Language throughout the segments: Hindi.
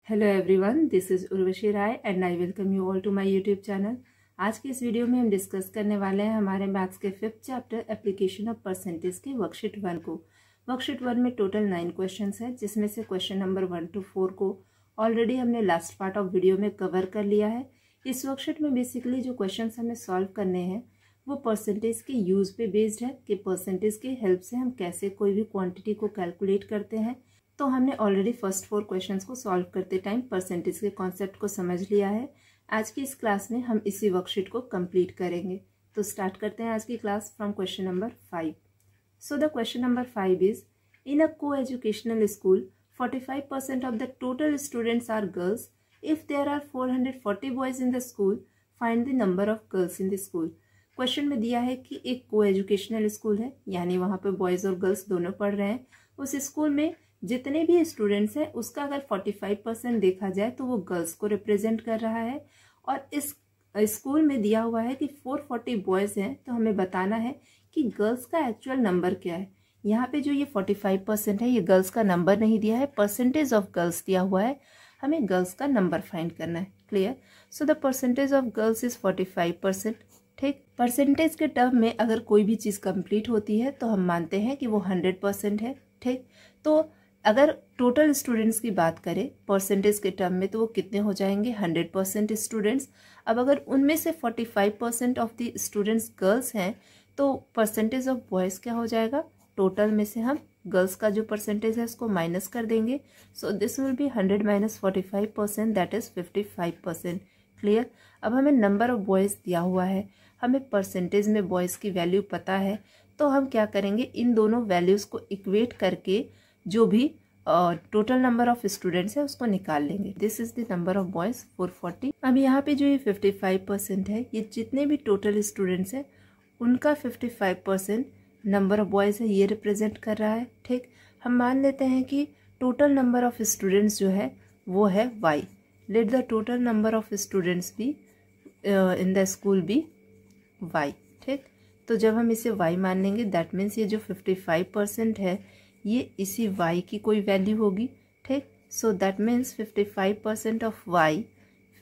Hello everyone, this is Urvashi Rai and I welcome you all to my YouTube channel. आज की इस वीडियो में हम डिस्कस करने वाले हैं हमारे मैथ्स के 5th chapter application of percentage की वर्कशीट 1 को। वर्कशीट 1 में टोटल 9 क्वेश्चंस हैं, जिसमें से क्वेश्चन नंबर 1 to 4 को ऑलरेडी हमने लास्ट पार्ट ऑफ वीडियो में कवर कर लिया है। इस वर्कशीट में बेसिकली जो क्वेश्चन हमें सॉल्व करने हैं वो परसेंटेज के यूज़ पे बेस्ड है कि परसेंटेज की हेल्प से हम कैसे कोई भी क्वांटिटी को कैलकुलेट करते हैं। तो हमने ऑलरेडी फर्स्ट 4 क्वेश्चंस को सॉल्व करते टाइम परसेंटेज के कॉन्सेप्ट को समझ लिया है। आज की इस क्लास में हम इसी वर्कशीट को कंप्लीट करेंगे। तो स्टार्ट करते हैं आज की class from question number 5। So the question number 5 is in a co-educational school 45% of the total students are girls. If there are 440 boys in the school, find the number of girls in the school. Question में दिया है कि एक को एजुकेशनल स्कूल है, यानी वहाँ पे बॉयज़ और गर्ल्स दोनों पढ़ रहे हैं। उस स्कूल में जितने भी स्टूडेंट्स हैं उसका अगर 45% देखा जाए तो वो गर्ल्स को रिप्रेजेंट कर रहा है। और इस स्कूल में दिया हुआ है कि 440 बॉयज़ हैं, तो हमें बताना है कि गर्ल्स का एक्चुअल नंबर क्या है। यहाँ पे जो ये 45% है ये गर्ल्स का नंबर नहीं दिया है, परसेंटेज ऑफ गर्ल्स दिया हुआ है। हमें गर्ल्स का नंबर फाइंड करना है। Clear? So the percentage of girls is 45%। ठीक, परसेंटेज के टर्म में अगर कोई भी चीज़ कंप्लीट होती है तो हम मानते हैं कि वो 100% है। ठीक, तो अगर टोटल स्टूडेंट्स की बात करें परसेंटेज के टर्म में तो वो कितने हो जाएंगे, 100% स्टूडेंट्स। अब अगर उनमें से 45% ऑफ द स्टूडेंट्स गर्ल्स हैं तो परसेंटेज ऑफ बॉयज़ क्या हो जाएगा, टोटल में से हम गर्ल्स का जो परसेंटेज है उसको माइनस कर देंगे। सो this will B 100 - 45%, that is 55%। Clear? अब हमें नंबर ऑफ बॉयज़ दिया हुआ है, हमें परसेंटेज में बॉयज़ की वैल्यू पता है, तो हम क्या करेंगे, इन दोनों वैल्यूज़ को इक्वेट करके जो भी टोटल नंबर ऑफ स्टूडेंट्स है उसको निकाल लेंगे। This is the number of boys 440। अब यहाँ पे जो ये 55% है, ये जितने भी टोटल स्टूडेंट्स हैं उनका 55% नंबर ऑफ बॉयज़ है, ये रिप्रेजेंट कर रहा है। ठीक, हम मान लेते हैं कि टोटल नंबर ऑफ स्टूडेंट्स जो है वो है y। Let the total number of students be in the school be y। ठीक, तो जब हम इसे y मान लेंगे दैट मीन्स ये जो 55% है ये इसी y की कोई वैल्यू होगी। ठीक, so that means 55% of y,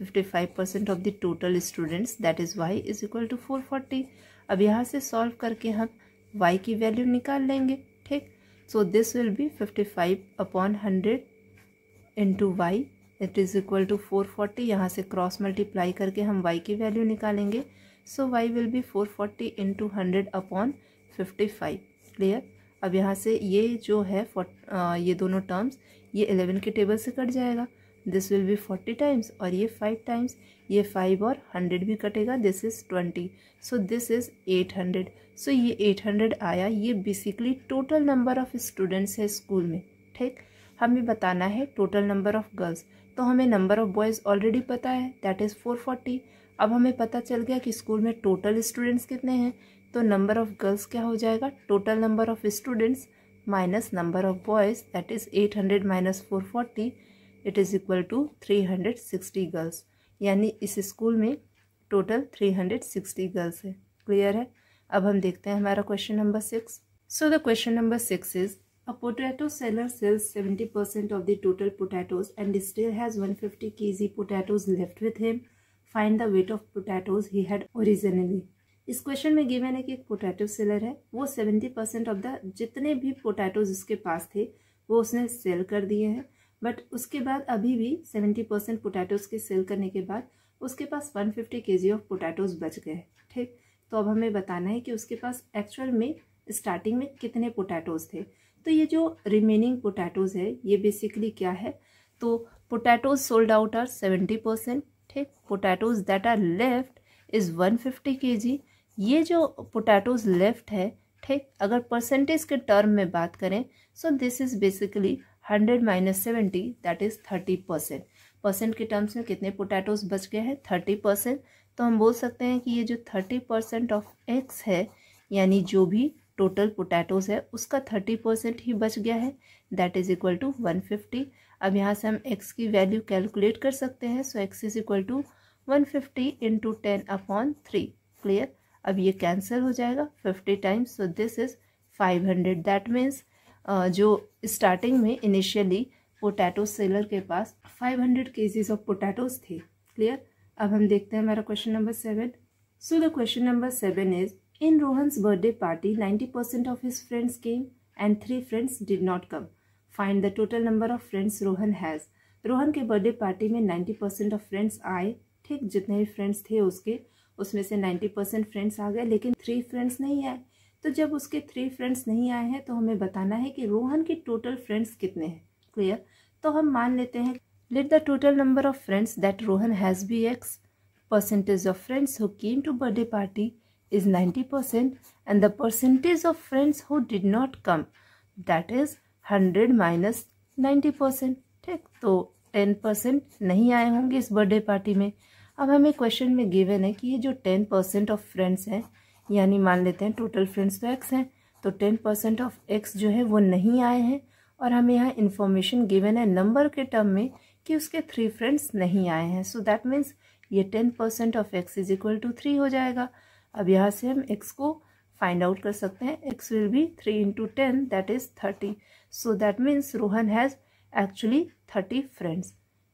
55% of the total students that is y is equal to 440। अब यहाँ से सॉल्व करके हम y की वैल्यू निकाल लेंगे। ठीक, so this will be 55/100 into y, it is equal to 440। यहाँ से क्रॉस मल्टीप्लाई करके हम y की वैल्यू निकालेंगे। सो y will be 440 into 100/55। Clear? अब यहाँ से ये जो है ये दोनों टर्म्स ये 11 के टेबल से कट जाएगा। दिस विल बी 40 टाइम्स और ये 5 टाइम्स, ये 5 और 100 भी कटेगा, this is 20। So this is 800। सो ये 800 आया, ये basically total number of students है स्कूल में। ठीक, हमें बताना है टोटल नंबर ऑफ गर्ल्स, तो हमें नंबर ऑफ बॉयज़ ऑलरेडी पता है दैट इज़ 440। अब हमें पता चल गया कि स्कूल में टोटल स्टूडेंट्स कितने हैं, तो नंबर ऑफ गर्ल्स क्या हो जाएगा, total number of students minus number of boys, that is 800 - 440, it is equal to 360 girls. यानी इस स्कूल में टोटल 360 गर्ल्स है। क्लियर है? अब हम देखते हैं हमारा question number 6। So the question number 6 is a potato seller sales 70% of the total potatoes and still has 150 kg potatoes left with him. Find the weight of potatoes he had originally. इस क्वेश्चन में गिवन है कि एक पोटैटो सेलर है, वो 70% ऑफ द जितने भी पोटैटोज उसके पास थे वो उसने सेल कर दिए हैं, बट उसके बाद अभी भी 70% पोटैटोज के सेल करने के बाद उसके पास 150 kg ऑफ पोटैटोज बच गए। ठीक, तो अब हमें बताना है कि उसके पास एक्चुअल में स्टार्टिंग में कितने पोटैटोज थे। तो ये जो रिमेनिंग पोटैटोज है ये बेसिकली क्या है, तो पोटैटोज सोल्ड आउट आर 70%। ठीक, potatoes that are left is 150 kg। ये जो पोटैटोज लेफ्ट है, ठीक, अगर परसेंटेज के टर्म में बात करें सो this is basically 100 - 70 that is 30%। Percent के टर्म्स में कितने पोटैटोज बच गए हैं, 30%। तो हम बोल सकते हैं कि ये जो 30% ऑफ एक्स है, यानी जो भी टोटल पोटैटोज है उसका 30% ही बच गया है, दैट इज इक्वल टू 150। अब यहाँ से हम एक्स की वैल्यू कैलकुलेट कर सकते हैं। So x is equal to 150 into 10/3। Clear? अब ये कैंसिल हो जाएगा 50 times, so this is 500। That means जो स्टार्टिंग में इनिशियली पोटैटो सेलर के पास 500 केजीज ऑफ पोटैटोज थे। क्लियर। अब हम देखते हैं हमारा question number 7। So the question number 7 is in Rohan's birthday party 90% of his friends came and 3 friends did not come. Find the total number of friends Rohan has. Rohan के बर्थडे पार्टी में 90% ऑफ फ्रेंड्स आए। ठीक, जितने भी फ्रेंड्स थे उसके उसमें से 90% फ्रेंड्स आ गए, लेकिन 3 फ्रेंड्स नहीं आए। तो जब उसके 3 फ्रेंड्स नहीं आए हैं तो हमें बताना है कि रोहन के टोटल फ्रेंड्स कितने हैं। क्लियर। तो हम मान लेते हैं let the total number of friends that Rohan has be X. Percentage of friends who came to birthday party is 90% and the percentage of friends who did not come that is 100 minus 90%। ठीक, तो 10% नहीं आए होंगे इस बर्थडे पार्टी में। अब हमें क्वेश्चन में गिवन है कि ये जो 10% ऑफ फ्रेंड्स हैं, यानी मान लेते हैं टोटल फ्रेंड्स तो x हैं, तो 10% ऑफ x जो है वो नहीं आए हैं, और हमें यहाँ इन्फॉर्मेशन गिवन है नंबर के टर्म में कि उसके 3 फ्रेंड्स नहीं आए हैं। सो दैट मीन्स ये 10% of x is equal to 3 हो जाएगा। अब यहाँ से हम x को फाइंड आउट कर सकते हैं। x will be 3 into 10 that is 30। So that means Rohan has actually 30 friends.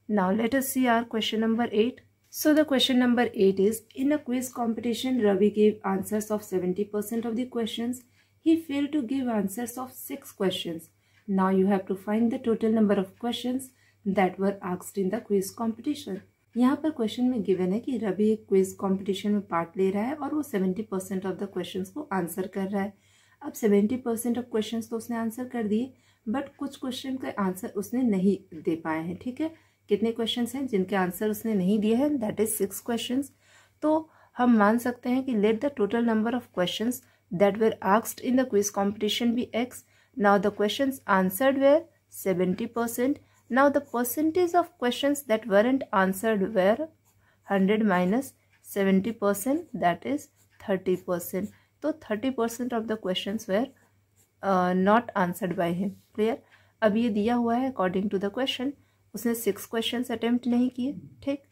Now let us see our question number 8. So the question number 8 is in a quiz competition Ravi gave answers of 70% of the questions. He failed to give answers of 6 questions. Now you have to find the total number of questions that were asked in the quiz competition. यहाँ पर क्वेश्चन में गिवन है कि रवि एक क्विज कंपटीशन में पार्ट ले रहा है और वो 70% ऑफ द क्वेश्चंस को आंसर कर रहा है। अब 70% ऑफ क्वेश्चंस तो उसने आंसर कर दिए, बट कुछ क्वेश्चन के आंसर उसने नहीं दे पाए हैं। ठीक है, कितने क्वेश्चंस हैं जिनके आंसर उसने नहीं दिए हैं, दैट इज 6 क्वेश्चंस। तो हम मान सकते हैं कि let the total number of questions that were asked in the quiz competition be X. Now the questions answered were 70%. Now the percentage of questions that weren't answered were 100 minus 70%, that is 30%. तो 30% of the questions were not answered by him. Clear? अब ये दिया हुआ है according to the question, उसने 6 questions attempt नहीं किए। ठीक,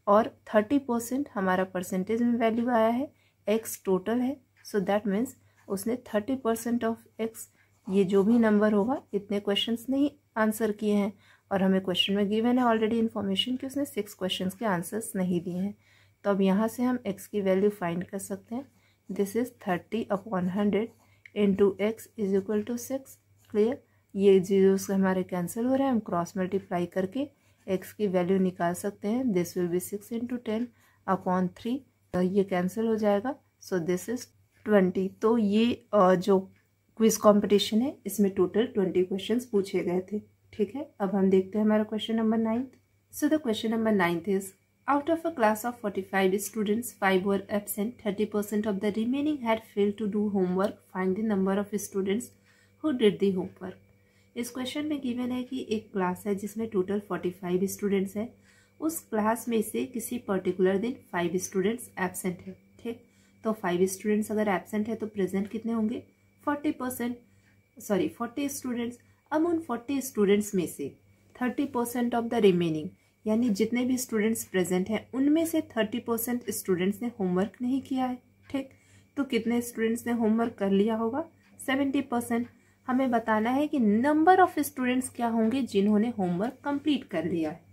और 30% हमारा परसेंटेज में वैल्यू आया है, x टोटल है। सो दैट मीन्स उसने 30% ऑफ x, ये जो भी नंबर होगा, इतने क्वेश्चंस नहीं आंसर किए हैं, और हमें क्वेश्चन में गिवन है ऑलरेडी इन्फॉर्मेशन कि उसने 6 क्वेश्चंस के आंसर्स नहीं दिए हैं। तो अब यहाँ से हम x की वैल्यू फाइंड कर सकते हैं। This is 30/100 into x is equal to 6। Clear. ये जीरोस हमारे कैंसिल हो रहे हैं, हम क्रॉस मल्टीप्लाई करके x की वैल्यू निकाल सकते हैं। दिस विल बी 6 into 10/3, ये कैंसिल हो जाएगा। सो दिस इज 20। तो ये जो क्विज कॉम्पिटिशन है इसमें टोटल 20 क्वेश्चन पूछे गए थे। ठीक है, अब हम देखते हैं हमारा question number 9। So the question number 9 is out of a class of 45 students 5 were absent, 30% of the remaining had failed to do homework. Find the number of students who did the homework. इस क्वेश्चन में गिवन है कि एक क्लास है जिसमें टोटल 45 स्टूडेंट्स हैं। उस क्लास में से किसी पर्टिकुलर दिन 5 स्टूडेंट्स एब्सेंट है। ठीक, तो 5 स्टूडेंट्स अगर एब्सेंट है तो प्रेजेंट कितने होंगे, 40 स्टूडेंट्स। अब उन 40 स्टूडेंट्स में से 30% ऑफ द रिमेनिंग, यानी जितने भी स्टूडेंट्स प्रेजेंट हैं उनमें से 30% स्टूडेंट्स ने होमवर्क नहीं किया है। ठीक, तो कितने स्टूडेंट्स ने होमवर्क कर लिया होगा, 70%। हमें बताना है कि नंबर ऑफ स्टूडेंट्स क्या होंगे जिन्होंने होमवर्क कंप्लीट कर लिया है।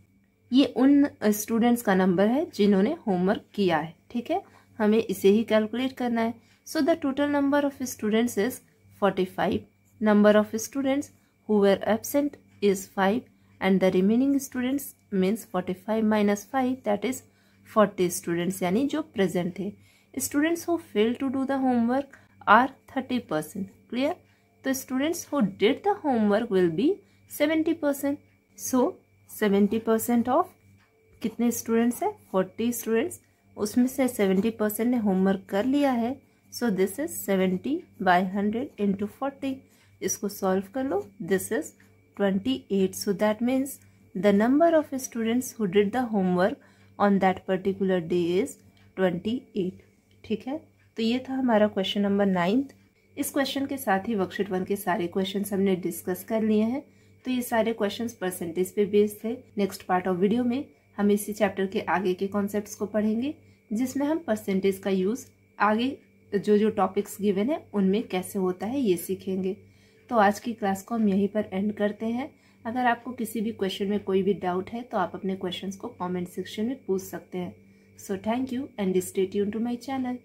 ये उन स्टूडेंट्स का नंबर है जिन्होंने होमवर्क किया है। ठीक है, हमें इसे ही कैलकुलेट करना है। So the total number of students is 45। Number of students who were absent is 5 and the remaining students means 45 minus 5, that is 40 students, यानी जो present थे। Students who failed to do the homework are 30%. Clear? तो students who did the homework will be 70%. So 70% of कितने students है, 40 students, उसमें से 70% ने homework कर लिया है। So this is 70/100 into 40. इसको सॉल्व कर लो। This is 28। So that means the number of students who did the homework on that particular day is 28। ठीक है, तो ये था हमारा क्वेश्चन नंबर 9। इस क्वेश्चन के साथ ही वर्कशीट 1 के सारे क्वेश्चंस हमने डिस्कस कर लिए हैं। तो ये सारे क्वेश्चंस परसेंटेज पे बेस्ड थे। नेक्स्ट पार्ट ऑफ वीडियो में हम इसी चैप्टर के आगे के कॉन्सेप्ट्स को पढ़ेंगे, जिसमें हम परसेंटेज का यूज़ आगे जो टॉपिक्स गिवन है उनमें कैसे होता है ये सीखेंगे। तो आज की क्लास को हम यहीं पर एंड करते हैं। अगर आपको किसी भी क्वेश्चन में कोई भी डाउट है तो आप अपने क्वेश्चंस को कमेंट सेक्शन में पूछ सकते हैं। So thank you and stay tuned to my channel.